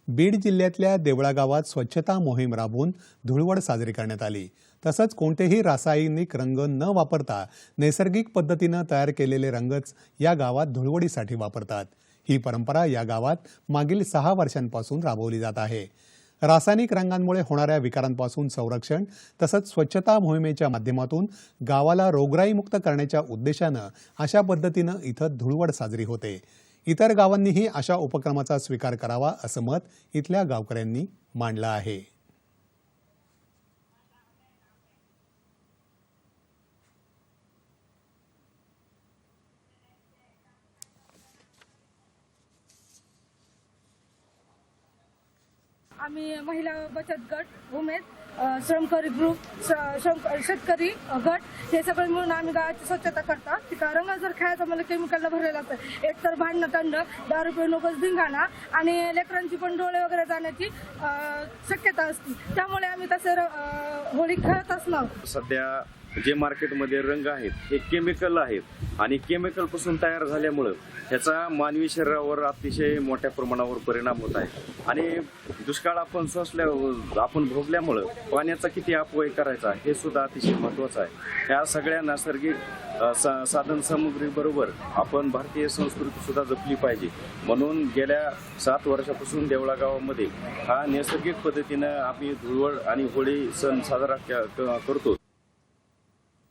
बीड जिल्ह्यातल्या देवळा गावात स्वच्छता मोहीम राबवून धुळवड साजरी करण्यात आली। तसंच कोणतेही रासायनिक रंग न वापरता नैसर्गिक पद्धतीने तयार केलेले रंगच या गावात धुळवडीसाठी वापरतात। ही परंपरा या गावात मागील 6 वर्षांपासून राबवली जात आहे। रासायनिक रंगांमुळे होणाऱ्या विकारांपासून संरक्षण तसंच स्वच्छता मोहिमेच्या माध्यमातून गावाला रोगराईमुक्त करण्याच्या उद्देशाने अशा पद्धतीने इथं धुळवड साजरी होते। इतर गावांनीही अशा उपक्रमाचा स्वीकार करावा असं मत इथल्या गावकऱ्यांनी मांडलं आहे। आम्ही महिला बचत गट उमेद श्रमकारी ग्रुप शेतकरी गट हे सगळे मिळून आम्ही गावाची स्वच्छता करतात। रंग जर खेळायचं मला केमिकलला भरलेलं असतं, एक तर भांडणं तंड, दारू पिऊन नकोच धिंगाणा आणि लेकरांची पण डोळे वगैरे जाण्याची शक्यता असते। त्यामुळे आम्ही तसे होळी खेळतच नाही। सध्या जे मार्केटमध्ये रंग आहेत हे केमिकल आहेत आणि केमिकल पासून तयार झाल्यामुळे ह्याचा मानवी शरीरावर अतिशय मोठ्या प्रमाणावर परिणाम होत आहे आणि दुष्काळ आपण भोगल्यामुळे पाण्याचा किती अपव्यय करायचा हे सुद्धा अतिशय महत्त्वाचं आहे। ह्या सगळ्या नैसर्गिक साधन सामुग्री बरोबर आपण भारतीय संस्कृती सुद्धा जपली पाहिजे। म्हणून गेल्या 7 वर्षापासून देवळा गावामध्ये हा नैसर्गिक पद्धतीने आम्ही धुळवड आणि होळी सण साजरा करतो।